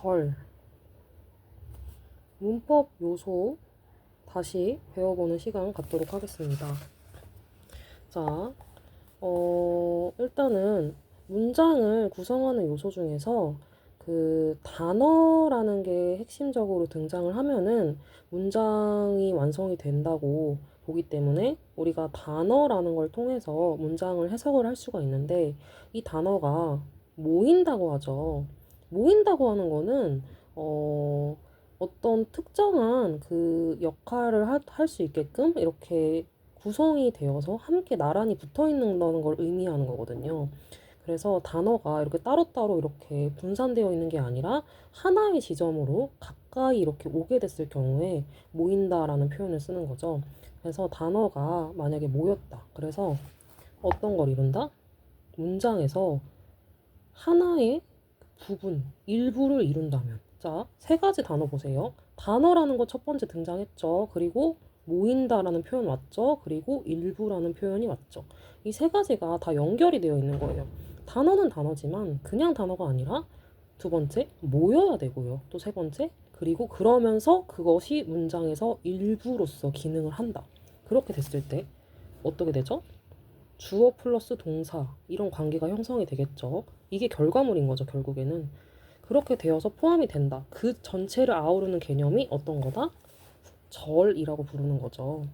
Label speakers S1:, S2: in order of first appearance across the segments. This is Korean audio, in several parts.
S1: 절. 문법 요소 다시 배워보는 시간 갖도록 하겠습니다. 자, 일단은 문장을 구성하는 요소 중에서 그 단어라는 게 핵심적으로 등장을 하면은 문장이 완성이 된다고 보기 때문에 우리가 단어라는 걸 통해서 문장을 해석을 할 수가 있는데 이 단어가 모인다고 하죠. 모인다고 하는 거는 어떤 특정한 그 역할을 할 수 있게끔 이렇게 구성이 되어서 함께 나란히 붙어 있는다는 걸 의미하는 거거든요. 그래서 단어가 이렇게 따로따로 이렇게 분산되어 있는 게 아니라 하나의 지점으로 가까이 이렇게 오게 됐을 경우에 모인다라는 표현을 쓰는 거죠. 그래서 단어가 만약에 모였다. 그래서 어떤 걸 이룬다? 문장에서 하나의 부분, 일부를 이룬다면. 자, 세 가지 단어 보세요. 단어라는 거 첫 번째 등장했죠. 그리고 모인다라는 표현 왔죠. 그리고 일부라는 표현이 왔죠. 이 세 가지가 다 연결이 되어 있는 거예요. 단어는 단어지만 그냥 단어가 아니라 두 번째, 모여야 되고요. 또 세 번째, 그리고 그러면서 그것이 문장에서 일부로서 기능을 한다. 그렇게 됐을 때 어떻게 되죠? 주어 플러스 동사 이런 관계가 형성이 되겠죠. 이게 결과물인 거죠, 결국에는. 그렇게 되어서 포함이 된다. 그 전체를 아우르는 개념이 어떤 거다? 절이라고 부르는 거죠.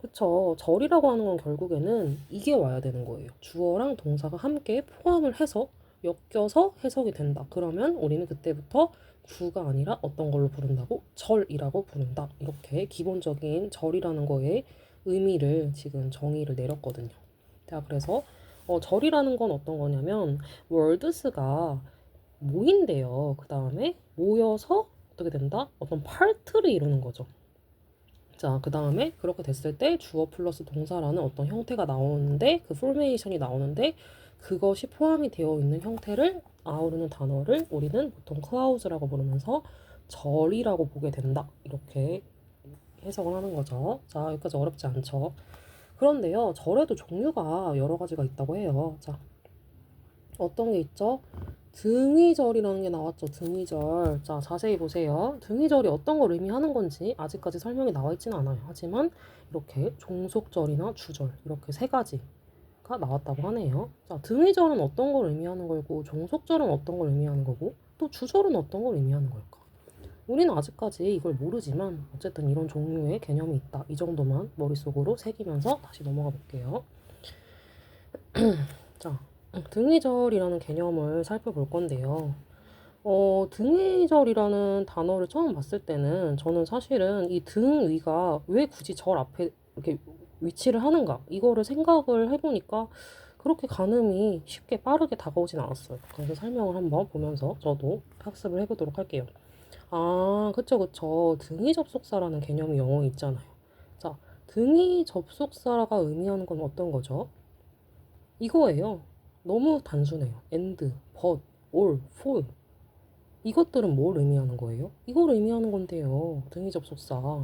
S1: 그쵸. 절이라고 하는 건 결국에는 이게 와야 되는 거예요. 주어랑 동사가 함께 포함을 해서 엮여서 해석이 된다. 그러면 우리는 그때부터 구가 아니라 어떤 걸로 부른다고? 절이라고 부른다. 이렇게 기본적인 절이라는 거에 의미를 지금 정의를 내렸거든요. 자, 그래서 절이라는 건 어떤 거냐면 월드스가 모인대요. 그 다음에 모여서 어떻게 된다? 어떤 파트를 이루는 거죠. 자, 그 다음에 그렇게 됐을 때 주어 플러스 동사라는 어떤 형태가 나오는데 그 포메이션이 나오는데 그것이 포함이 되어 있는 형태를 아우르는 단어를 우리는 보통 클라우즈라고 부르면서 절이라고 보게 된다. 이렇게 해석을 하는 거죠. 자, 여기까지 어렵지 않죠? 그런데요, 절에도 종류가 여러 가지가 있다고 해요. 자, 어떤 게 있죠? 등위절이라는 게 나왔죠. 등위절. 자, 자세히 보세요. 등위절이 어떤 걸 의미하는 건지 아직까지 설명이 나와 있지는 않아요. 하지만 이렇게 종속절이나 주절 이렇게 세 가지가 나왔다고 하네요. 자, 등위절은 어떤 걸 의미하는 걸고 종속절은 어떤 걸 의미하는 거고 또 주절은 어떤 걸 의미하는 걸까? 우리는 아직까지 이걸 모르지만 어쨌든 이런 종류의 개념이 있다. 이 정도만 머릿속으로 새기면서 다시 넘어가 볼게요. 자, 등위절이라는 개념을 살펴볼 건데요. 등위절이라는 단어를 처음 봤을 때는 저는 사실은 이 등 위가 왜 굳이 절 앞에 이렇게 위치를 하는가 이거를 생각을 해보니까 그렇게 가늠이 쉽게 빠르게 다가오진 않았어요. 그래서 설명을 한번 보면서 저도 학습을 해보도록 할게요. 아, 그쵸, 그쵸. 등위 접속사라는 개념이 영어에 있잖아요. 자, 등위 접속사가 의미하는 건 어떤 거죠? 이거예요. 너무 단순해요. and, but, all, for. 이것들은 뭘 의미하는 거예요? 이걸 의미하는 건데요. 등위 접속사.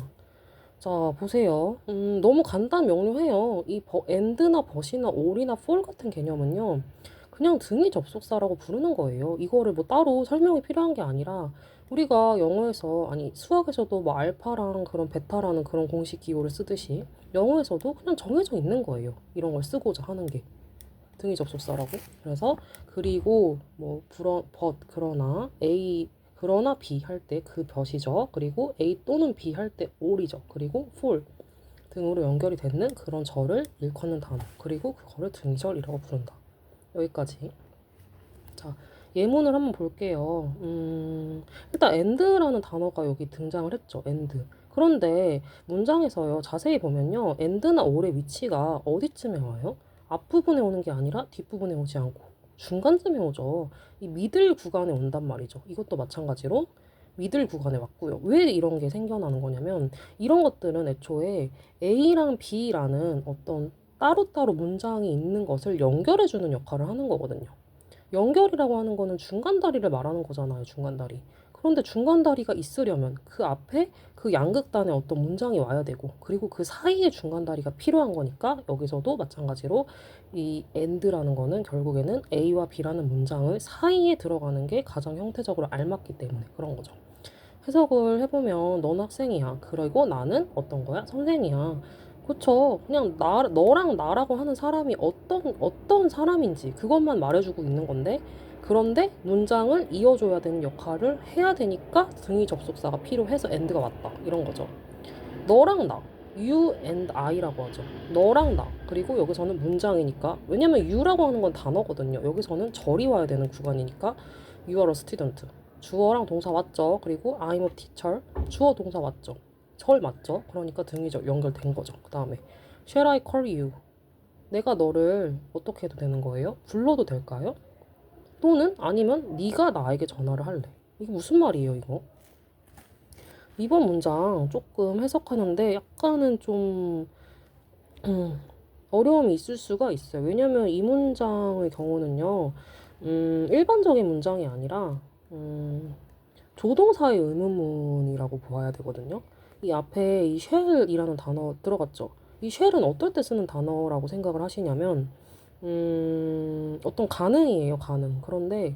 S1: 자, 보세요. 너무 간단 명료해요. 이 and나 but이나 all이나 for 같은 개념은요. 그냥 등위 접속사라고 부르는 거예요. 이거를 뭐 따로 설명이 필요한 게 아니라 우리가 영어에서 아니 수학에서도 뭐 알파랑 그런 베타라는 그런 공식 기호를 쓰듯이 영어에서도 그냥 정해져 있는 거예요. 이런 걸 쓰고자 하는 게. 등위 접속사라고. 그래서 그리고 뭐 but 그러나 A 그러나 B 할 때 그 벼시죠. 그리고 A 또는 B 할 때 all이죠. 그리고 for 등으로 연결이 되는 그런 절을 일컫는 단어. 그리고 그거를 등절이라고 부른다. 여기까지. 자, 예문을 한번 볼게요. 일단 and라는 단어가 여기 등장을 했죠. and. 그런데 문장에서요. 자세히 보면요. and나 all의 위치가 어디쯤에 와요? 앞부분에 오는 게 아니라 뒷부분에 오지 않고 중간쯤에 오죠. 이 미들 구간에 온단 말이죠. 이것도 마찬가지로 미들 구간에 왔고요. 왜 이런 게 생겨나는 거냐면 이런 것들은 애초에 A랑 B라는 어떤 따로따로 문장이 있는 것을 연결해주는 역할을 하는 거거든요. 연결이라고 하는 거는 중간다리를 말하는 거잖아요. 중간다리. 그런데 중간 다리가 있으려면 그 앞에 그 양극단에 어떤 문장이 와야 되고 그리고 그 사이에 중간 다리가 필요한 거니까 여기서도 마찬가지로 이 and라는 거는 결국에는 A와 B라는 문장을 사이에 들어가는 게 가장 형태적으로 알맞기 때문에 그런 거죠. 해석을 해보면 넌 학생이야. 그리고 나는 어떤 거야? 선생이야. 그쵸. 그냥 너랑 나라고 하는 사람이 어떤 사람인지 그것만 말해주고 있는 건데, 그런데 문장을 이어줘야 되는 역할을 해야 되니까 등위 접속사가 필요해서 and가 왔다. 이런 거죠. 너랑 나. You and I라고 하죠. 너랑 나. 그리고 여기서는 문장이니까. 왜냐면 you라고 하는 건 단어거든요. 여기서는 절이 와야 되는 구간이니까 you are a student. 주어랑 동사 맞죠? 그리고 I'm a teacher. 주어 동사 맞죠? 절 맞죠? 그러니까 등이 연결된 거죠. 그 다음에 Shall I call you? 내가 너를 어떻게 해도 되는 거예요? 불러도 될까요? 또는 아니면 네가 나에게 전화를 할래. 이게 무슨 말이에요, 이거? 이번 문장 조금 해석하는데 약간은 좀 어려움이 있을 수가 있어요. 왜냐면 이 문장의 경우는요, 일반적인 문장이 아니라 조동사의 의문문이라고 보아야 되거든요. 이 앞에 이 shall이라는 단어 들어갔죠. 이 shall은 어떨 때 쓰는 단어라고 생각을 하시냐면 어떤 가능이에요, 가능. 그런데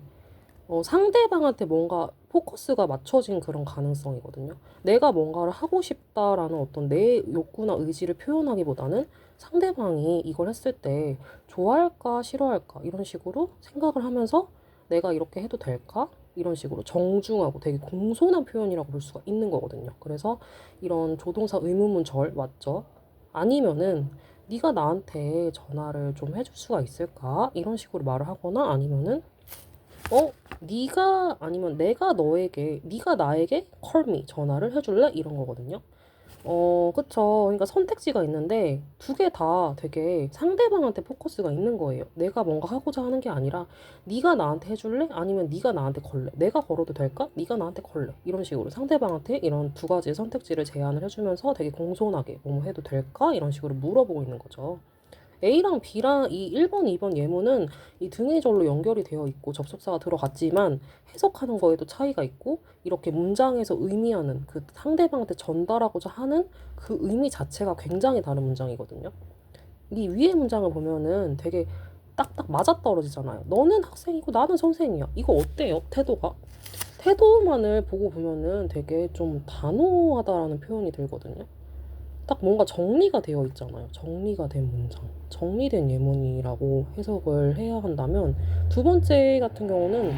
S1: 상대방한테 뭔가 포커스가 맞춰진 그런 가능성이거든요. 내가 뭔가를 하고 싶다라는 어떤 내 욕구나 의지를 표현하기보다는 상대방이 이걸 했을 때 좋아할까 싫어할까 이런 식으로 생각을 하면서 내가 이렇게 해도 될까? 이런 식으로 정중하고 되게 공손한 표현이라고 볼 수가 있는 거거든요. 그래서 이런 조동사 의문문절 맞죠? 아니면은 네가 나한테 전화를 좀 해줄 수가 있을까? 이런 식으로 말을 하거나 아니면은 네가 아니면 네가 나에게 call me 전화를 해줄래? 이런 거거든요. 그쵸. 그러니까 선택지가 있는데 두 개 다 되게 상대방한테 포커스가 있는 거예요. 내가 뭔가 하고자 하는 게 아니라 네가 나한테 해줄래? 아니면 네가 나한테 걸래? 내가 걸어도 될까? 네가 나한테 걸래? 이런 식으로 상대방한테 이런 두 가지의 선택지를 제안을 해주면서 되게 공손하게 뭐 해도 될까? 이런 식으로 물어보고 있는 거죠. A랑 B랑 이 1번, 2번 예문은 이 등의 절로 연결이 되어 있고 접속사가 들어갔지만 해석하는 거에도 차이가 있고 이렇게 문장에서 의미하는 그 상대방한테 전달하고자 하는 그 의미 자체가 굉장히 다른 문장이거든요. 이 위의 문장을 보면은 되게 딱딱 맞아떨어지잖아요. 너는 학생이고 나는 선생이야. 이거 어때요? 태도가? 태도만을 보고 보면은 되게 좀 단호하다라는 표현이 들거든요. 딱 뭔가 정리가 되어 있잖아요. 정리가 된 문장. 정리된 예문이라고 해석을 해야 한다면 두 번째 같은 경우는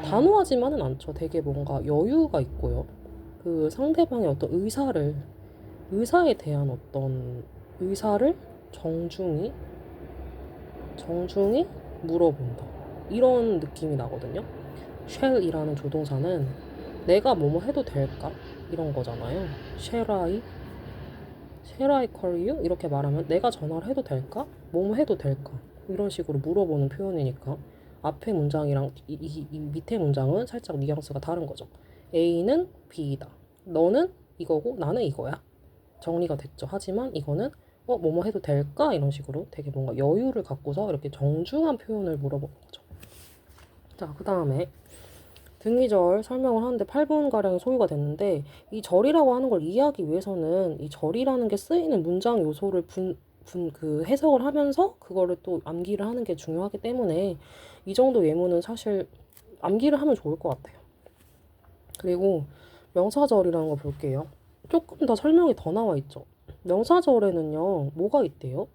S1: 단호하지만은 않죠. 되게 뭔가 여유가 있고요. 그 상대방의 어떤 의사에 대한 어떤 의사를 정중히, 정중히 물어본다. 이런 느낌이 나거든요. shall이라는 조동사는 내가 뭐뭐 해도 될까? 이런 거잖아요. Shall I call you? 이렇게 말하면 내가 전화를 해도 될까? 뭐뭐 해도 될까? 이런 식으로 물어보는 표현이니까 앞에 문장이랑 이 밑에 문장은 살짝 뉘앙스가 다른 거죠. A는 B이다. 너는 이거고 나는 이거야. 정리가 됐죠. 하지만 이거는 뭐뭐 해도 될까? 이런 식으로 되게 뭔가 여유를 갖고서 이렇게 정중한 표현을 물어보는 거죠. 자, 그 다음에 등위절 설명을 하는데 8분가량이 소요가 됐는데 이 절이라고 하는 걸 이해하기 위해서는 이 절이라는 게 쓰이는 문장 요소를 그 해석을 하면서 그거를 또 암기를 하는 게 중요하기 때문에 이 정도 예문은 사실 암기를 하면 좋을 것 같아요. 그리고 명사절이라는 거 볼게요. 조금 더 설명이 더 나와 있죠. 명사절에는요, 뭐가 있대요?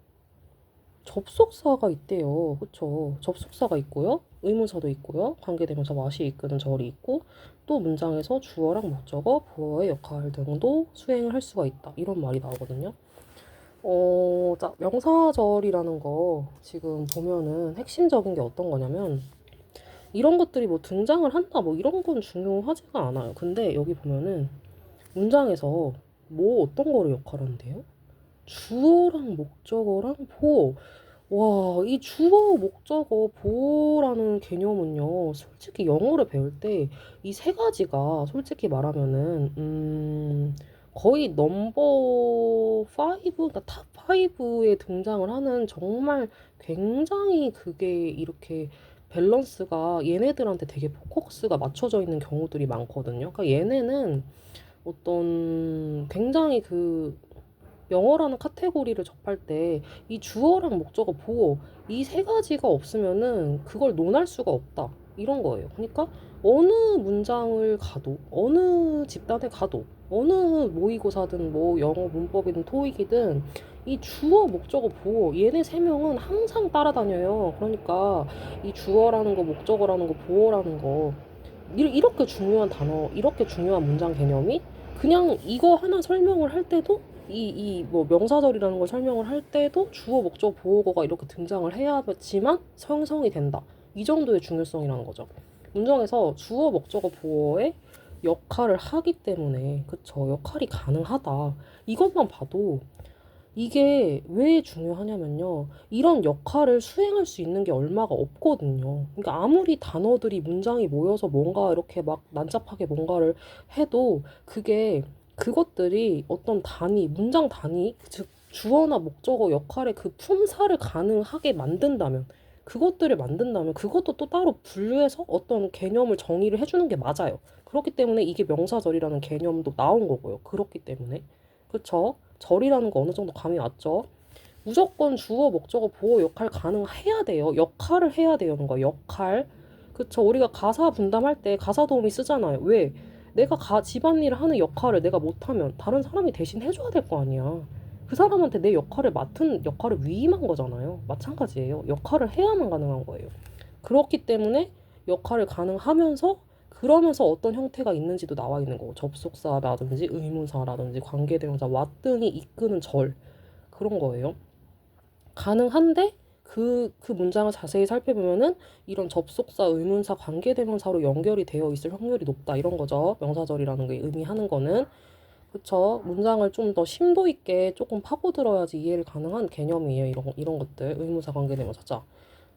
S1: 접속사가 있대요. 그쵸? 접속사가 있고요. 의문사도 있고요. 관계대명사 맛이 이끄는 절이 있고 또 문장에서 주어랑 목적어, 보어의 역할 등도 수행을 할 수가 있다. 이런 말이 나오거든요. 자, 명사절이라는 거 지금 보면은 핵심적인 게 어떤 거냐면 이런 것들이 뭐 등장을 한다 뭐 이런 건 중요하지가 않아요. 근데 여기 보면은 문장에서 뭐 어떤 거를 역할한대요? 주어랑 목적어랑 보어. 와, 이 주어, 목적어, 보어라는 개념은요, 솔직히 영어를 배울 때 이 세 가지가 솔직히 말하면은, 거의 넘버 5, 그러니까 탑 5에 등장을 하는 정말 굉장히 그게 이렇게 밸런스가 얘네들한테 되게 포커스가 맞춰져 있는 경우들이 많거든요. 그러니까 얘네는 어떤 굉장히 그 영어라는 카테고리를 접할 때 이 주어랑 목적어, 보어 이 세 가지가 없으면은 그걸 논할 수가 없다. 이런 거예요. 그러니까 어느 문장을 가도 어느 집단에 가도 어느 모의고사든 뭐 영어 문법이든 토익이든 이 주어, 목적어, 보어 얘네 세 명은 항상 따라다녀요. 그러니까 이 주어라는 거, 목적어라는 거, 보어라는 거 이렇게 중요한 단어, 이렇게 중요한 문장 개념이 그냥 이거 하나 설명을 할 때도 뭐 명사절이라는 걸 설명을 할 때도 주어, 목적, 보어가 이렇게 등장을 해야지만 형성이 된다. 이 정도의 중요성이라는 거죠. 문장에서 주어, 목적어, 보어의 역할을 하기 때문에 그쵸. 역할이 가능하다. 이것만 봐도 이게 왜 중요하냐면요. 이런 역할을 수행할 수 있는 게 얼마가 없거든요. 그러니까 아무리 단어들이 문장이 모여서 뭔가 이렇게 막 난잡하게 뭔가를 해도 그것들이 어떤 단위, 문장 단위, 즉 주어나 목적어 역할의 그 품사를 가능하게 만든다면 그것들을 만든다면 그것도 또 따로 분류해서 어떤 개념을 정의를 해주는 게 맞아요. 그렇기 때문에 이게 명사절이라는 개념도 나온 거고요. 그렇기 때문에. 그쵸? 절이라는 거 어느 정도 감이 왔죠? 무조건 주어, 목적어, 보어 역할 가능해야 돼요. 역할을 해야 되는 거예요. 역할. 그쵸? 우리가 가사 분담할 때 가사 도우미 쓰잖아요. 왜? 내가 집안일을 하는 역할을 내가 못하면 다른 사람이 대신 해줘야 될 거 아니야. 그 사람한테 내 역할을 맡은 역할을 위임한 거잖아요. 마찬가지예요. 역할을 해야만 가능한 거예요. 그렇기 때문에 역할을 가능하면서 그러면서 어떤 형태가 있는지도 나와 있는 거고 접속사라든지 의문사라든지 관계대명사 와 등이 이끄는 절 그런 거예요. 가능한데 그 문장을 자세히 살펴보면은 이런 접속사, 의문사, 관계대명사로 연결이 되어 있을 확률이 높다 이런 거죠. 명사절이라는 게 의미하는 거는 그쵸. 문장을 좀 더 심도 있게 조금 파고들어야지 이해를 가능한 개념이에요. 이런 것들 의문사, 관계대명사. 자,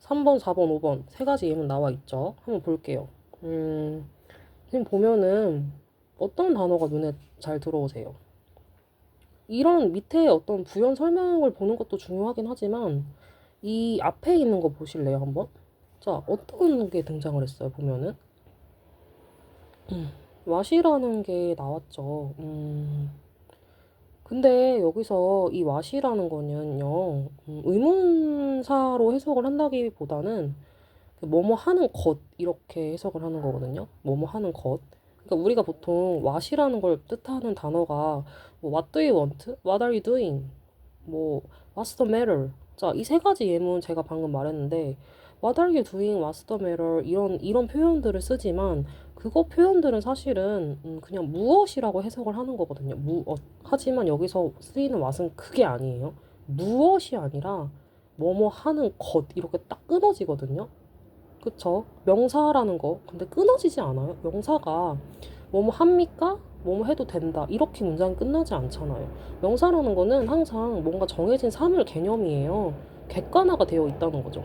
S1: 3번, 4번, 5번 세 가지 예문 나와 있죠. 한번 볼게요. 지금 보면은 어떤 단어가 눈에 잘 들어오세요? 이런 밑에 어떤 부연 설명을 보는 것도 중요하긴 하지만 이 앞에 있는 거 보실래요, 한번? 자, 어떤 게 등장을 했어요, 보면은? 와시라는 게 나왔죠. 근데 여기서 이 와시라는 거는요, 의문사로 해석을 한다기보다는 그 뭐뭐 하는 것 이렇게 해석을 하는 거거든요. 뭐뭐 하는 것. 그러니까 우리가 보통 what이라는 걸 뜻하는 단어가 뭐 what do you want? What are you doing? 뭐 what's the matter? 자, 이 세 가지 예문 제가 방금 말했는데 what are you doing? What's the matter? 이런 표현들을 쓰지만 그거 표현들은 사실은 그냥 무엇이라고 해석을 하는 거거든요. 무엇. 하지만 여기서 쓰이는 what은 그게 아니에요. 무엇이 아니라 뭐뭐 하는 것 이렇게 딱 끊어지거든요. 그쵸? 명사라는 거. 근데 끊어지지 않아요. 명사가 뭐뭐 합니까? 뭐뭐 해도 된다. 이렇게 문장이 끝나지 않잖아요. 명사라는 거는 항상 뭔가 정해진 사물 개념이에요. 객관화가 되어 있다는 거죠.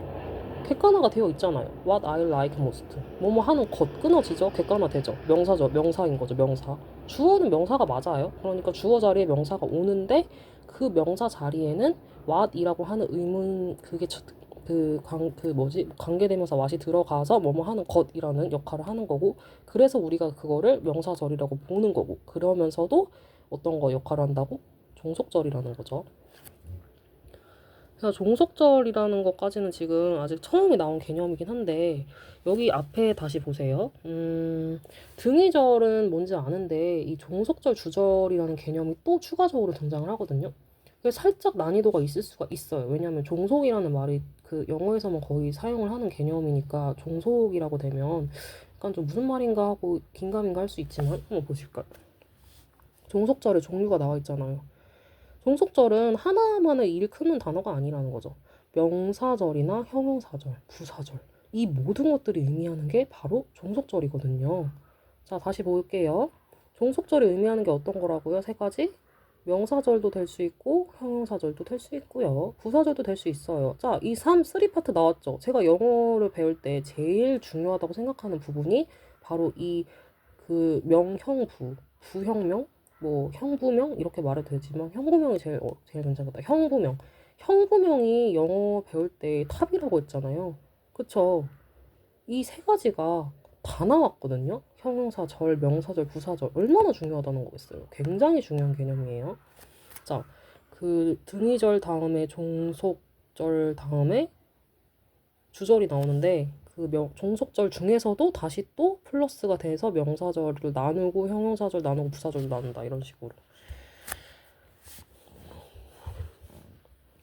S1: 객관화가 되어 있잖아요. What I like most. 뭐뭐 하는 것 끊어지죠? 객관화되죠. 명사죠. 명사인 거죠. 명사. 주어는 명사가 맞아요. 그러니까 주어 자리에 명사가 오는데 그 명사 자리에는 what이라고 하는 의문 관계대명사 what이 들어가서 뭐뭐 하는 것이라는 역할을 하는 거고 그래서 우리가 그거를 명사절이라고 보는 거고 그러면서도 어떤 거 역할을 한다고? 종속절이라는 거죠. 그래서 종속절이라는 것까지는 지금 아직 처음에 나온 개념이긴 한데 여기 앞에 다시 보세요. 등위절은 뭔지 아는데 이 종속절 주절이라는 개념이 또 추가적으로 등장을 하거든요. 그래서 살짝 난이도가 있을 수가 있어요. 왜냐하면 종속이라는 말이 그 영어에서만 거의 사용을 하는 개념이니까 종속이라고 되면 약간 좀 무슨 말인가 하고 긴가민가 할 수 있지만 한번 보실까요? 종속절에 종류가 나와 있잖아요. 종속절은 하나만을 일컫는 단어가 아니라는 거죠. 명사절이나 형용사절, 부사절 이 모든 것들이 의미하는 게 바로 종속절이거든요. 자, 다시 볼게요. 종속절이 의미하는 게 어떤 거라고요? 세 가지? 명사절도 될 수 있고 형용사절도 될 수 있고요. 부사절도 될 수 있어요. 자, 이 3파트 나왔죠. 제가 영어를 배울 때 제일 중요하다고 생각하는 부분이 바로 이 그 명형부, 부형명, 뭐 형부명 이렇게 말해도 되지만 형부명이 제일 괜찮겠다. 형부명이 영어 배울 때 탑이라고 했잖아요. 그쵸? 이 세 가지가 다 나왔거든요. 형용사절, 명사절, 부사절. 얼마나 중요하다는 거겠어요. 굉장히 중요한 개념이에요. 자, 그 등위절 다음에 종속절 다음에 주절이 나오는데 그 종속절 중에서도 다시 또 플러스가 돼서 명사절을 나누고 형용사절 나누고 부사절을 나눈다 이런 식으로.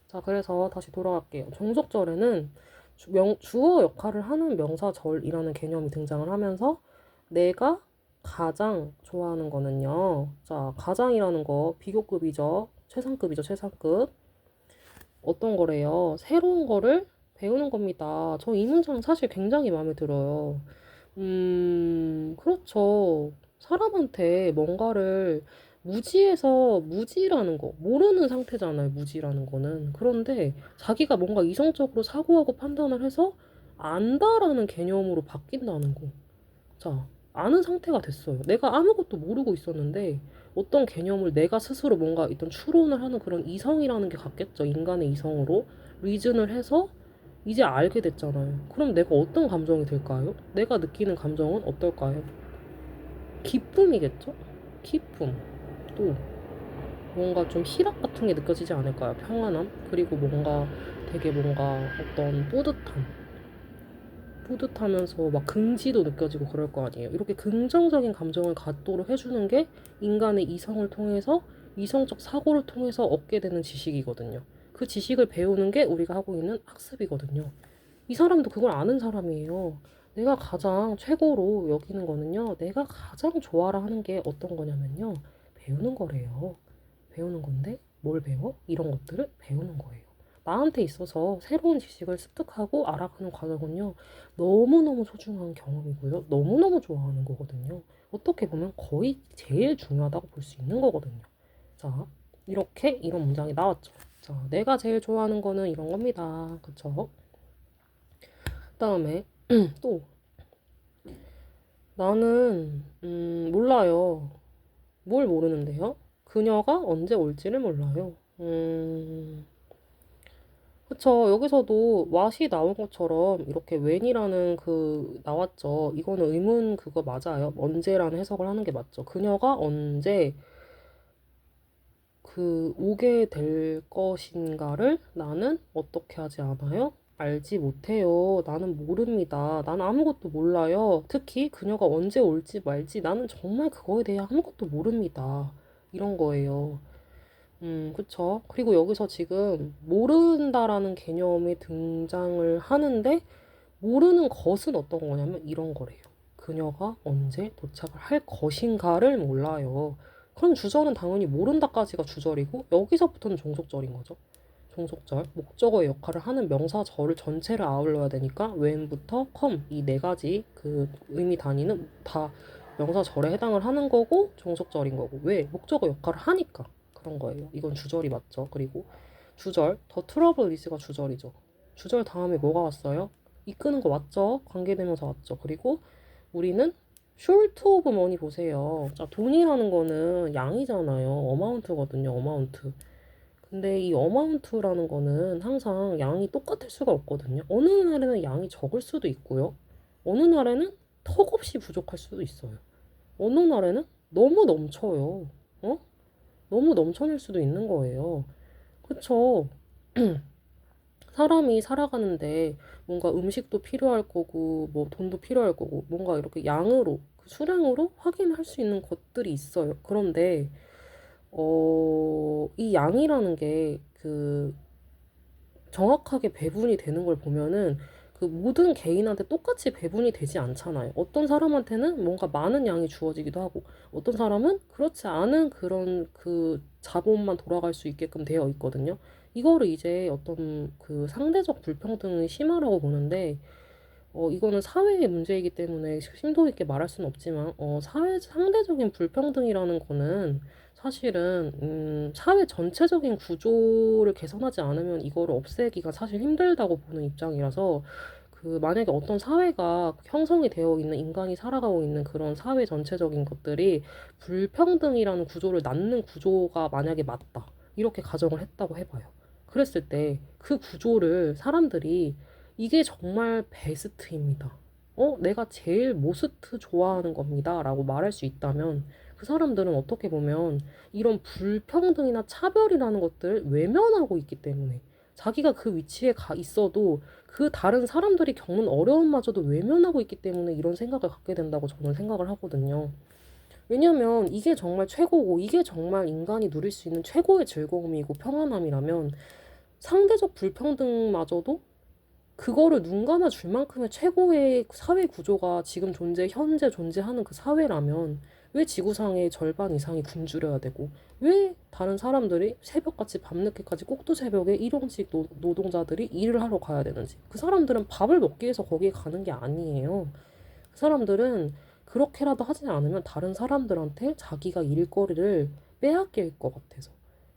S1: 자, 그래서 다시 돌아갈게요. 종속절에는 주어 역할을 하는 명사절이라는 개념이 등장을 하면서 내가 가장 좋아하는 거는요. 자, 가장이라는 거 비교급이죠. 최상급이죠, 최상급. 어떤 거래요? 새로운 거를 배우는 겁니다. 저 이 문장 사실 굉장히 마음에 들어요. 그렇죠. 사람한테 뭔가를 무지해서 무지라는 거, 모르는 상태잖아요, 무지라는 거는. 그런데 자기가 뭔가 이성적으로 사고하고 판단을 해서 안다라는 개념으로 바뀐다는 거. 자, 아는 상태가 됐어요. 내가 아무것도 모르고 있었는데 어떤 개념을 내가 스스로 뭔가 어떤 추론을 하는 그런 이성이라는 게 같겠죠. 인간의 이성으로 리즌을 해서 이제 알게 됐잖아요. 그럼 내가 어떤 감정이 들까요? 내가 느끼는 감정은 어떨까요? 기쁨이겠죠? 기쁨. 또 뭔가 좀 희락 같은 게 느껴지지 않을까요? 평안함? 그리고 뭔가 되게 뭔가 어떤 뿌듯하면서 막 긍지도 느껴지고 그럴 거 아니에요. 이렇게 긍정적인 감정을 갖도록 해주는 게 인간의 이성을 통해서 이성적 사고를 통해서 얻게 되는 지식이거든요. 그 지식을 배우는 게 우리가 하고 있는 학습이거든요. 이 사람도 그걸 아는 사람이에요. 내가 가장 최고로 여기는 거는요. 내가 가장 좋아라 하는 게 어떤 거냐면요. 배우는 거래요. 배우는 건데 뭘 배워? 이런 것들을 배우는 거예요. 나한테 있어서 새로운 지식을 습득하고 알아가는 과정은요. 너무너무 소중한 경험이고요. 너무너무 좋아하는 거거든요. 어떻게 보면 거의 제일 중요하다고 볼 수 있는 거거든요. 자, 이렇게 이런 문장이 나왔죠. 자, 내가 제일 좋아하는 거는 이런 겁니다. 그쵸? 그다음에 또 나는 몰라요. 뭘 모르는데요? 그녀가 언제 올지를 몰라요. 그쵸. 여기서도 what이 나온 것처럼 이렇게 when이라는 그 나왔죠. 이거는 의문 그거 맞아요. 언제라는 해석을 하는 게 맞죠. 그녀가 언제 그 오게 될 것인가를 나는 어떻게 하지 않아요? 알지 못해요. 나는 모릅니다. 나는 아무것도 몰라요. 특히 그녀가 언제 올지 말지 나는 정말 그거에 대해 아무것도 모릅니다. 이런 거예요. 그쵸. 그리고 여기서 지금 모른다라는 개념이 등장을 하는데 모르는 것은 어떤 거냐면 이런 거래요. 그녀가 언제 도착을 할 것인가를 몰라요. 그럼 주절은 당연히 모른다까지가 주절이고 여기서부터는 종속절인 거죠. 종속절, 목적어의 역할을 하는 명사절을 전체를 아울러야 되니까 when부터 come 이 네 가지 그 의미 단위는 다 명사절에 해당을 하는 거고 종속절인 거고 왜? 목적어 역할을 하니까 그런 거예요. 이건 주절이 맞죠. 그리고 주절, 더 트러블 이즈가 주절이죠. 주절 다음에 뭐가 왔어요? 이끄는 거 맞죠? 관계대명사 맞죠? 그리고 우리는 short of money 보세요. 자, 돈이라는 거는 양이잖아요. 어마운트거든요. 어마운트. 근데 이 어마운트라는 거는 항상 양이 똑같을 수가 없거든요. 어느 날에는 양이 적을 수도 있고요. 어느 날에는 턱없이 부족할 수도 있어요. 어느 날에는 너무 넘쳐요. 어? 너무 넘쳐날 수도 있는 거예요. 그쵸? 사람이 살아가는데 뭔가 음식도 필요할 거고, 뭐 돈도 필요할 거고, 뭔가 이렇게 양으로, 그 수량으로 확인할 수 있는 것들이 있어요. 그런데, 이 양이라는 게 그 정확하게 배분이 되는 걸 보면은 그 모든 개인한테 똑같이 배분이 되지 않잖아요. 어떤 사람한테는 뭔가 많은 양이 주어지기도 하고, 어떤 사람은 그렇지 않은 그런 그 자본만 돌아갈 수 있게끔 되어 있거든요. 이거를 이제 어떤 그 상대적 불평등의 심화라고 보는데, 이거는 사회의 문제이기 때문에 심도 있게 말할 수는 없지만, 사회 상대적인 불평등이라는 거는 사실은, 사회 전체적인 구조를 개선하지 않으면 이거를 없애기가 사실 힘들다고 보는 입장이라서, 그, 만약에 어떤 사회가 형성이 되어 있는 인간이 살아가고 있는 그런 사회 전체적인 것들이 불평등이라는 구조를 낳는 구조가 만약에 맞다. 이렇게 가정을 했다고 해봐요. 그랬을 때 그 구조를 사람들이 이게 정말 베스트입니다. 내가 제일 모스트 좋아하는 겁니다. 라고 말할 수 있다면 그 사람들은 어떻게 보면 이런 불평등이나 차별이라는 것들을 외면하고 있기 때문에 자기가 그 위치에 가 있어도 그 다른 사람들이 겪는 어려움마저도 외면하고 있기 때문에 이런 생각을 갖게 된다고 저는 생각을 하거든요. 왜냐면 이게 정말 최고고 이게 정말 인간이 누릴 수 있는 최고의 즐거움이고 평안함이라면 상대적 불평등마저도 그거를 눈 감아 줄 만큼의 최고의 사회 구조가 지금 현재 존재하는 그 사회라면 왜 지구상의 절반 이상이 굶주려야 되고 왜 다른 사람들이 새벽같이 밤늦게까지 꼭두 새벽에 일용직 노동자들이 일을 하러 가야 되는지 그 사람들은 밥을 먹기 위해서 거기에 가는 게 아니에요. 그 사람들은 그렇게라도 하지 않으면 다른 사람들한테 자기가 일거리를 빼앗길 것 같아서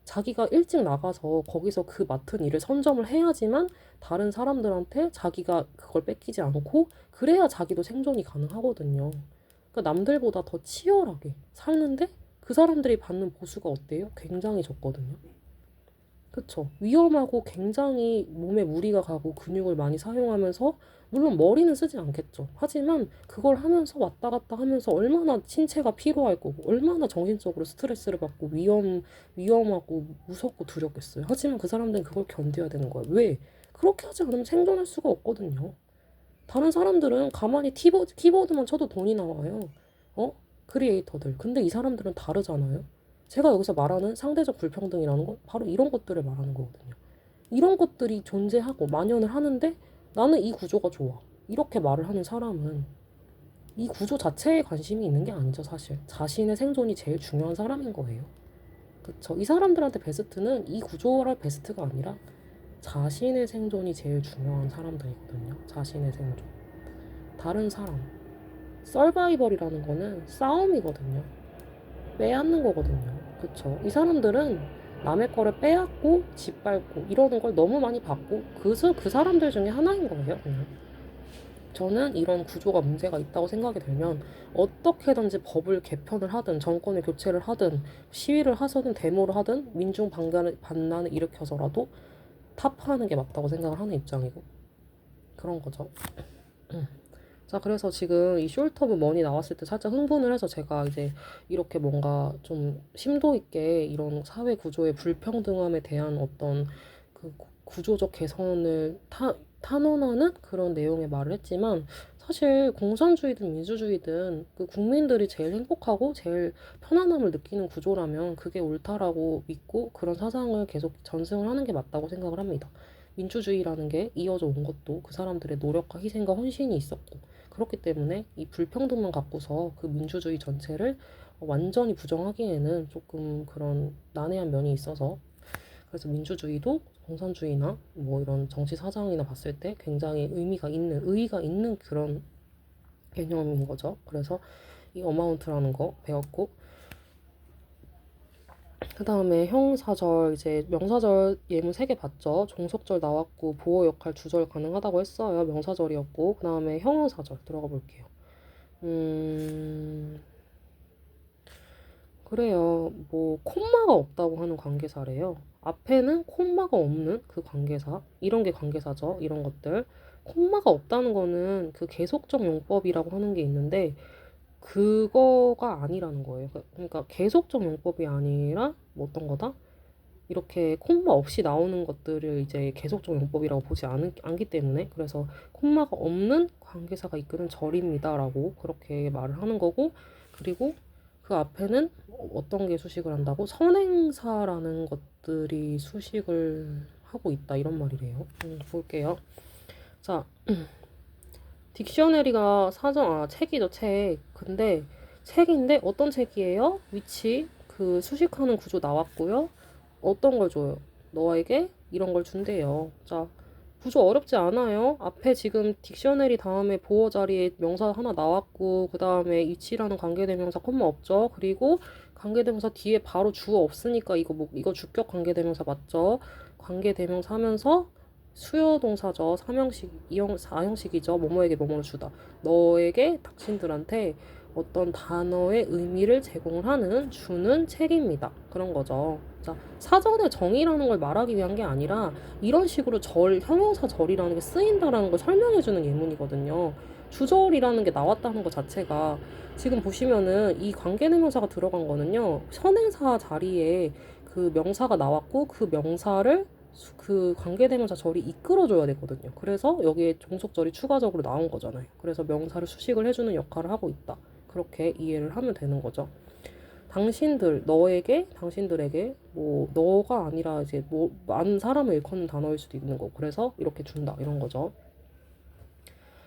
S1: 자기가 일찍 나가서 거기서 그 맡은 일을 선점을 해야지만 다른 사람들한테 자기가 그걸 뺏기지 않고 그래야 자기도 생존이 가능하거든요. 그러니까 남들보다 더 치열하게 살는데 그 사람들이 받는 보수가 어때요? 굉장히 적거든요. 그쵸. 위험하고 굉장히 몸에 무리가 가고 근육을 많이 사용하면서 물론 머리는 쓰지 않겠죠. 하지만 그걸 하면서 왔다 갔다 하면서 얼마나 신체가 피로할 거고 얼마나 정신적으로 스트레스를 받고 위험하고 무섭고 두렵겠어요. 하지만 그 사람들은 그걸 견뎌야 되는 거예요. 왜? 그렇게 하지 않으면 생존할 수가 없거든요. 다른 사람들은 가만히 키보드만 쳐도 돈이 나와요. 어? 크리에이터들. 근데 이 사람들은 다르잖아요. 제가 여기서 말하는 상대적 불평등이라는 건 바로 이런 것들을 말하는 거거든요. 이런 것들이 존재하고 만연을 하는데 나는 이 구조가 좋아. 이렇게 말을 하는 사람은 이 구조 자체에 관심이 있는 게 아니죠, 사실. 자신의 생존이 제일 중요한 사람인 거예요. 그쵸? 이 사람들한테 베스트는 이 구조랄 베스트가 아니라 자신의 생존이 제일 중요한 사람들이거든요. 자신의 생존. 다른 사람. 서바이벌이라는 거는 싸움이거든요. 빼앗는 거거든요. 그쵸? 이 사람들은 남의 거를 빼앗고 짓밟고 이러는 걸 너무 많이 봤고 그 사람들 중에 하나인 거예요, 그냥. 저는 이런 구조가 문제가 있다고 생각이 들면 어떻게든지 법을 개편을 하든 정권을 교체를 하든 시위를 하서든 데모를 하든 민중 반란을 일으켜서라도 타파하는 게 맞다고 생각을 하는 입장이고 그런 거죠. 자, 그래서 지금 이 숄트 오브 머니 나왔을 때 살짝 흥분을 해서 제가 이제 이렇게 뭔가 좀 심도 있게 이런 사회 구조의 불평등함에 대한 어떤 그 구조적 개선을 탄원하는 그런 내용의 말을 했지만 사실 공산주의든 민주주의든 그 국민들이 제일 행복하고 제일 편안함을 느끼는 구조라면 그게 옳다라고 믿고 그런 사상을 계속 전승을 하는 게 맞다고 생각을 합니다. 민주주의라는 게 이어져 온 것도 그 사람들의 노력과 희생과 헌신이 있었고 그렇기 때문에 이 불평등만 갖고서 그 민주주의 전체를 완전히 부정하기에는 조금 그런 난해한 면이 있어서 그래서 민주주의도 공산주의나 뭐 이런 정치 사상이나 봤을 때 굉장히 의의가 있는 그런 개념인 거죠. 그래서 이 어마운트라는 거 배웠고 그 다음에 형사절 이제 명사절 예문 3개 봤죠. 종속절 나왔고 보호 역할 주절 가능하다고 했어요. 명사절이었고 그 다음에 형용사절 들어가 볼게요. 그래요. 뭐 콤마가 없다고 하는 관계사래요. 앞에는 콤마가 없는 그 관계사 이런 게 관계사죠. 이런 것들 콤마가 없다는 거는 그 계속적 용법이라고 하는 게 있는데 그거가 아니라는 거예요. 그러니까 계속적 용법이 아니라 뭐 어떤 거다? 이렇게 콤마 없이 나오는 것들을 이제 계속적 용법이라고 보지 않기 때문에 그래서 콤마가 없는 관계사가 이끄는 절입니다라고 그렇게 말을 하는 거고 그리고 그 앞에는 어떤 게 수식을 한다고 선행사라는 것들이 수식을 하고 있다 이런 말이래요. 볼게요. 자, 딕셔너리가 책이죠, 책. 근데 책인데 어떤 책이에요? 위치, 그 수식하는 구조 나왔고요. 어떤 걸 줘요? 너에게 이런 걸 준대요. 자, 구조 어렵지 않아요. 앞에 지금 딕셔너리 다음에 보어 자리에 명사 하나 나왔고 그 다음에 위치라는 관계대명사 콤마 없죠. 그리고 관계대명사 뒤에 바로 주어 없으니까 이거 주격 관계대명사 맞죠? 관계대명사 하면서 수요 동사죠. 3형식, 4형식이죠. 뭐뭐에게 뭐뭐를 주다. 너에게 당신들한테 어떤 단어의 의미를 제공을 주는 책입니다. 그런 거죠. 자, 사전에 정의라는 걸 말하기 위한 게 아니라 이런 식으로 형용사 절이라는 게 쓰인다라는 걸 설명해주는 예문이거든요. 주절이라는 게 나왔다는 것 자체가 지금 보시면은 이 관계대명사가 들어간 거는요. 선행사 자리에 그 명사가 나왔고 그 명사를 그 관계대명사 절이 이끌어줘야 되거든요. 그래서 여기에 종속절이 추가적으로 나온 거잖아요. 그래서 명사를 수식을 해주는 역할을 하고 있다. 그렇게 이해를 하면 되는 거죠. 당신들, 너에게, 당신들에게, 뭐, 너가 아니라 이제 뭐, 많은 사람을 일컫는 단어일 수도 있는 거고. 그래서 이렇게 준다. 이런 거죠.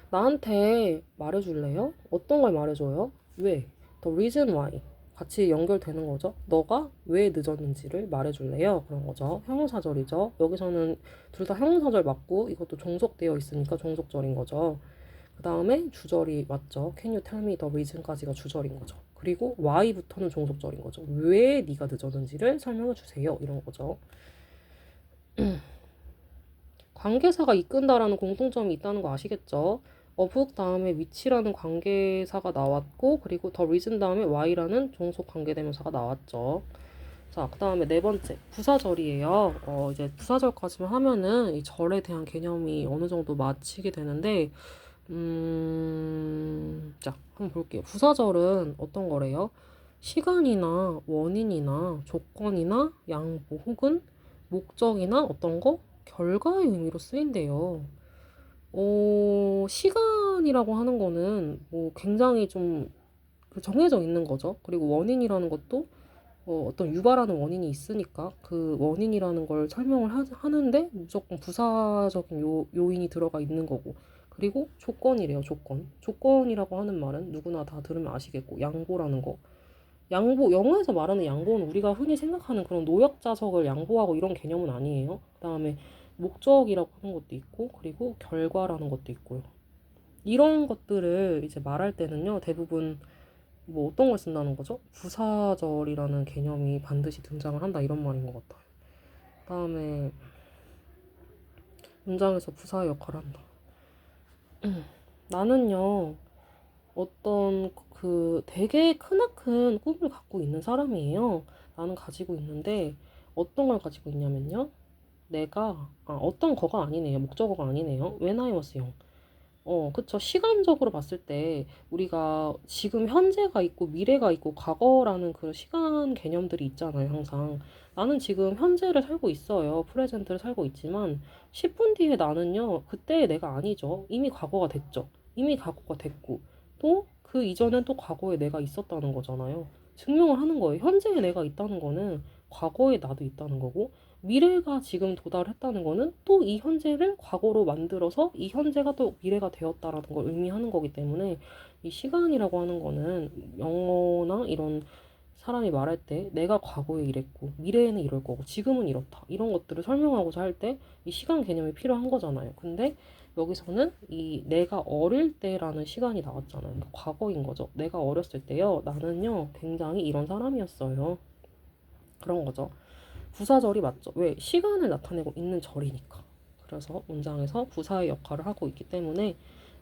S1: 나한테 말해줄래요? 어떤 걸 말해줘요? 왜? The reason why. 같이 연결되는 거죠. 너가 왜 늦었는지를 말해줄래요? 그런 거죠. 형용사절이죠. 여기서는 둘 다 형용사절 맞고 이것도 종속되어 있으니까 종속절인 거죠. 그 다음에 주절이 맞죠. Can you tell me the reason까지가 주절인 거죠. 그리고 why부터는 종속절인 거죠. 왜 네가 늦었는지를 설명해 주세요. 이런 거죠. 관계사가 이끈다라는 공통점이 있다는 거 아시겠죠? of 다음에 which라는 관계사가 나왔고 그리고 the reason 다음에 why라는 종속 관계대명사가 나왔죠. 자, 그 다음에 네 번째 부사절이에요. 이제 부사절까지만 하면은 이 절에 대한 개념이 어느 정도 맞히게 되는데 자, 한번 볼게요. 부사절은 어떤 거래요? 시간이나 원인이나 조건이나 양보 혹은 목적이나 어떤 거? 결과의 의미로 쓰인대요. 시간이라고 하는 거는 뭐 굉장히 좀 정해져 있는 거죠. 그리고 원인이라는 것도 어떤 유발하는 원인이 있으니까 그 원인이라는 걸 설명을 하는데 무조건 부사적인 요인이 들어가 있는 거고. 그리고 조건이래요, 조건. 조건이라고 하는 말은 누구나 다 들으면 아시겠고, 양보라는 거. 양보, 영어에서 말하는 양보는 우리가 흔히 생각하는 그런 노역자석을 양보하고 이런 개념은 아니에요. 그 다음에 목적이라고 하는 것도 있고, 그리고 결과라는 것도 있고요. 이런 것들을 이제 말할 때는요, 대부분 뭐 어떤 걸 쓴다는 거죠? 부사절이라는 개념이 반드시 등장을 한다 이런 말인 것 같아요. 다음에 문장에서 부사의 역할을 한다. 나는요 어떤 그 되게 크나큰 꿈을 갖고 있는 사람이에요. 나는 가지고 있는데 어떤 걸 가지고 있냐면요. 내가 어떤 거가 아니네요. 목적어가 아니네요. When I was young. 그쵸. 시간적으로 봤을 때 우리가 지금 현재가 있고 미래가 있고 과거라는 그 시간 개념들이 있잖아요, 항상. 나는 지금 현재를 살고 있어요. 프레젠트를 살고 있지만 10분 뒤에 나는요, 그때의 내가 아니죠. 이미 과거가 됐죠. 이미 과거가 됐고 또 그 이전엔 또 과거에 내가 있었다는 거잖아요. 증명을 하는 거예요. 현재의 내가 있다는 거는 과거에 나도 있다는 거고 미래가 지금 도달했다는 거는 또 이 현재를 과거로 만들어서 이 현재가 또 미래가 되었다라는 걸 의미하는 거기 때문에 이 시간이라고 하는 거는 영어나 이런 사람이 말할 때 내가 과거에 이랬고 미래에는 이럴 거고 지금은 이렇다 이런 것들을 설명하고자 할 때 이 시간 개념이 필요한 거잖아요. 근데 여기서는 이 내가 어릴 때라는 시간이 나왔잖아요. 그러니까 과거인 거죠. 내가 어렸을 때요. 나는요 굉장히 이런 사람이었어요. 그런 거죠. 부사절이 맞죠. 왜? 시간을 나타내고 있는 절이니까. 그래서 문장에서 부사의 역할을 하고 있기 때문에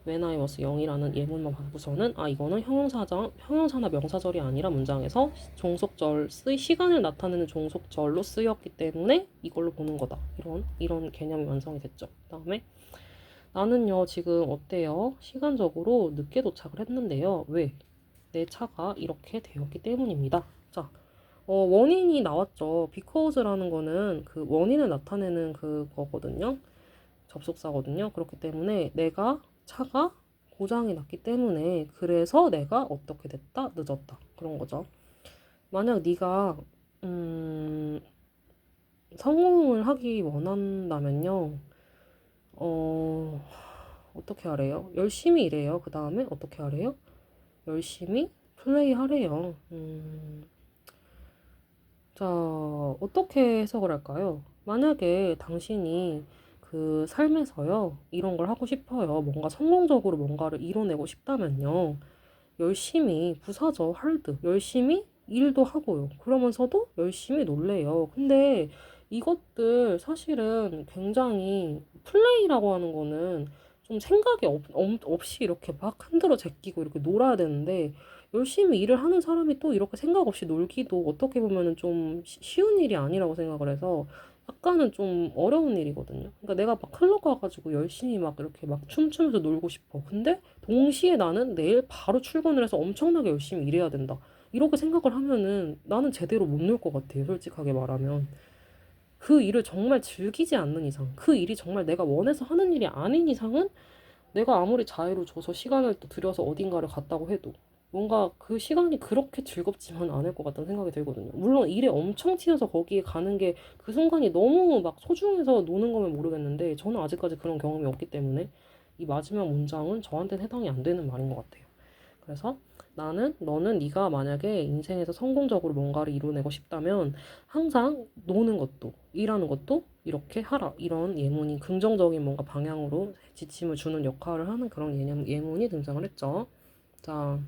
S1: When I was young이라는 예문만 보고서는 이거는 형용사나 명사절이 아니라 문장에서 종속절 시간을 나타내는 종속절로 쓰였기 때문에 이걸로 보는 거다. 이런 개념이 완성이 됐죠. 그다음에 나는요 지금 어때요? 시간적으로 늦게 도착을 했는데요. 왜? 내 차가 이렇게 되었기 때문입니다. 자, 원인이 나왔죠. because라는 거는 그 원인을 나타내는 그거거든요. 접속사거든요. 그렇기 때문에 내가 차가 고장이 났기 때문에 그래서 내가 어떻게 됐다? 늦었다. 그런 거죠. 만약 네가 성공을 하기 원한다면요. 어떻게 하래요? 열심히 일해요. 그 다음에 어떻게 하래요? 열심히 플레이 하래요. 자, 어떻게 해석을 할까요? 만약에 당신이 그 삶에서요, 이런 걸 하고 싶어요. 뭔가 성공적으로 뭔가를 이뤄내고 싶다면요. 열심히, 부사죠, hard. 열심히 일도 하고요. 그러면서도 열심히 놀래요. 근데 이것들 사실은 굉장히 플레이라고 하는 거는 좀 생각이 없이 이렇게 막 흔들어 제끼고 이렇게 놀아야 되는데 열심히 일을 하는 사람이 또 이렇게 생각 없이 놀기도 어떻게 보면은 좀 쉬운 일이 아니라고 생각을 해서 약간은 좀 어려운 일이거든요. 그러니까 내가 막 클럽 가가지고 열심히 막 이렇게 막 춤추면서 놀고 싶어. 근데 동시에 나는 내일 바로 출근을 해서 엄청나게 열심히 일해야 된다. 이렇게 생각을 하면은 나는 제대로 못 놀 것 같아요. 솔직하게 말하면. 그 일을 정말 즐기지 않는 이상, 그 일이 정말 내가 원해서 하는 일이 아닌 이상은 내가 아무리 자유를 줘서 시간을 또 들여서 어딘가를 갔다고 해도 뭔가 그 시간이 그렇게 즐겁지만 않을 것 같다는 생각이 들거든요. 물론 일에 엄청 치여서 거기에 가는 게 그 순간이 너무 막 소중해서 노는 거면 모르겠는데 저는 아직까지 그런 경험이 없기 때문에 이 마지막 문장은 저한테는 해당이 안 되는 말인 것 같아요. 그래서 너는 네가 만약에 인생에서 성공적으로 뭔가를 이뤄내고 싶다면 항상 노는 것도, 일하는 것도 이렇게 하라. 이런 예문이 긍정적인 뭔가 방향으로 지침을 주는 역할을 하는 그런 예문이 등장을 했죠. 자,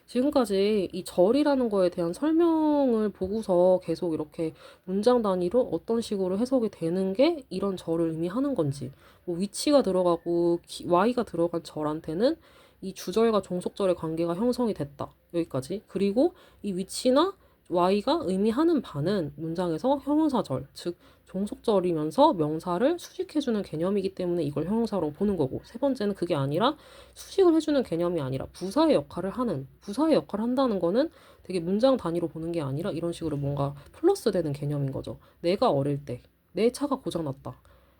S1: 지금까지 이 절이라는 거에 대한 설명을 보고서 계속 이렇게 문장 단위로 어떤 식으로 해석이 되는 게 이런 절을 의미하는 건지, 뭐 위치가 들어가고 y가 들어간 절한테는 이 주절과 종속절의 관계가 형성이 됐다. 여기까지. 그리고 이 위치나 y가 의미하는 바는 문장에서 형용사절, 즉 종속절이면서 명사를 수식해주는 개념이기 때문에 이걸 형용사로 보는 거고, 세 번째는 그게 아니라 수식을 해주는 개념이 아니라 부사의 역할을 한다는 거는 되게 문장 단위로 보는 게 아니라 이런 식으로 뭔가 플러스 되는 개념인 거죠. 내가 어릴 때 내 차가 고장났다.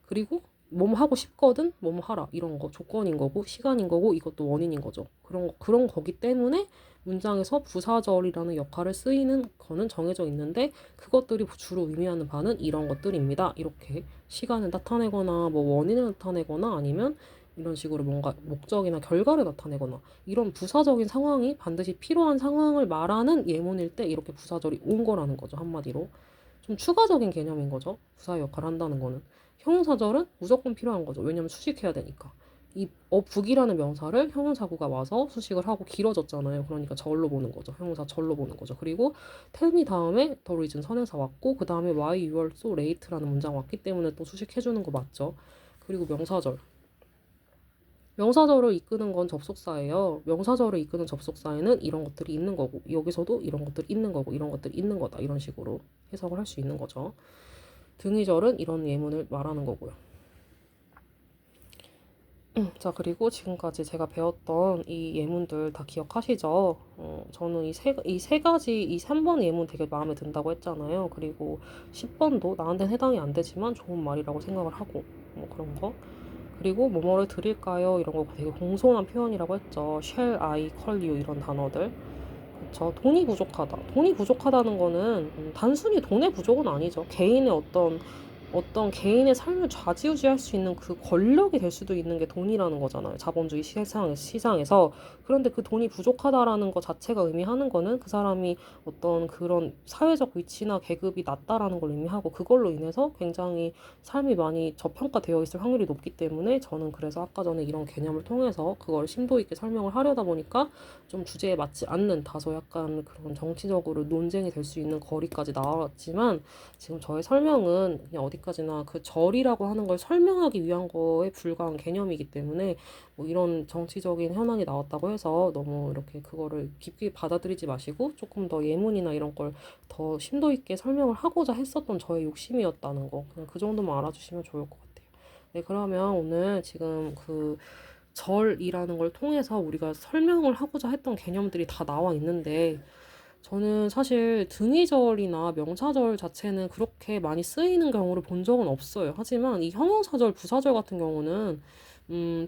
S1: 그리고 뭐뭐 하고 싶거든? 뭐뭐 하라. 이런 거 조건인 거고 시간인 거고 이것도 원인인 거죠. 그런 거기 때문에 문장에서 부사절이라는 역할을 쓰이는 거는 정해져 있는데 그것들이 주로 의미하는 바는 이런 것들입니다. 이렇게 시간을 나타내거나 뭐 원인을 나타내거나 아니면 이런 식으로 뭔가 목적이나 결과를 나타내거나 이런 부사적인 상황이 반드시 필요한 상황을 말하는 예문일 때 이렇게 부사절이 온 거라는 거죠. 한마디로. 좀 추가적인 개념인 거죠. 부사의 역할을 한다는 거는. 형용사절은 무조건 필요한 거죠. 왜냐면 수식해야 되니까. 이 북이라는 명사를 형용사구가 와서 수식을 하고 길어졌잖아요. 그러니까 절로 보는 거죠. 형용사 절로 보는 거죠. 그리고 tell me 다음에 the reason 선행사 왔고 그 다음에 why you are so late라는 문장 왔기 때문에 또 수식해주는 거 맞죠. 그리고 명사절. 명사절을 이끄는 건 접속사예요. 명사절을 이끄는 접속사에는 이런 것들이 있는 거고 여기서도 이런 것들이 있는 거고 이런 것들이 있는 거다. 이런 식으로 해석을 할 수 있는 거죠. 등위절은 이런 예문을 말하는 거고요. 자, 그리고 지금까지 제가 배웠던 이 예문들 다 기억하시죠? 저는 이 세 가지, 이 3번 예문 되게 마음에 든다고 했잖아요. 그리고 10번도 나한테는 해당이 안 되지만 좋은 말이라고 생각을 하고, 뭐 그런 거. 그리고 뭐뭐를 드릴까요? 이런 거 되게 공손한 표현이라고 했죠. Shall I call you? 이런 단어들. 그쵸. 돈이 부족하다. 돈이 부족하다는 거는 단순히 돈의 부족은 아니죠. 개인의 어떤 개인의 삶을 좌지우지할 수 있는 그 권력이 될 수도 있는 게 돈이라는 거잖아요. 자본주의 시장에서. 그런데 그 돈이 부족하다라는 것 자체가 의미하는 거는 그 사람이 어떤 그런 사회적 위치나 계급이 낮다라는 걸 의미하고 그걸로 인해서 굉장히 삶이 많이 저평가되어 있을 확률이 높기 때문에 저는 그래서 아까 전에 이런 개념을 통해서 그걸 심도 있게 설명을 하려다 보니까 좀 주제에 맞지 않는 다소 약간 그런 정치적으로 논쟁이 될 수 있는 거리까지 나왔지만 지금 저의 설명은 그냥 어디까지나 그 절이라고 하는 걸 설명하기 위한 거에 불과한 개념이기 때문에 뭐 이런 정치적인 현안이 나왔다고 해서 너무 이렇게 그거를 깊게 받아들이지 마시고 조금 더 예문이나 이런 걸 더 심도 있게 설명을 하고자 했었던 저의 욕심이었다는 거 그냥 그 정도만 알아주시면 좋을 것 같아요. 네, 그러면 오늘 지금 그 절이라는 걸 통해서 우리가 설명을 하고자 했던 개념들이 다 나와 있는데 저는 사실 등위절이나 명사절 자체는 그렇게 많이 쓰이는 경우를 본 적은 없어요. 하지만 이 형용사절, 부사절 같은 경우는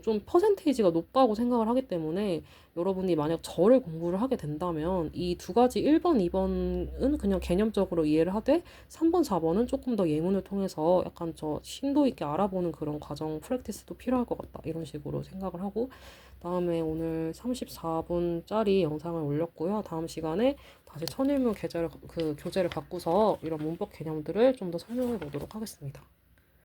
S1: 좀 퍼센테이지가 높다고 생각을 하기 때문에 여러분이 만약 절을 공부를 하게 된다면 이 두 가지 1번, 2번은 그냥 개념적으로 이해를 하되 3번, 4번은 조금 더 예문을 통해서 약간 저 심도 있게 알아보는 그런 과정, 프랙티스도 필요할 것 같다. 이런 식으로 생각을 하고 다음에 오늘 34분짜리 영상을 올렸고요. 다음 시간에 다시 천일문 교재를 갖고서 이런 문법 개념들을 좀 더 설명해 보도록 하겠습니다.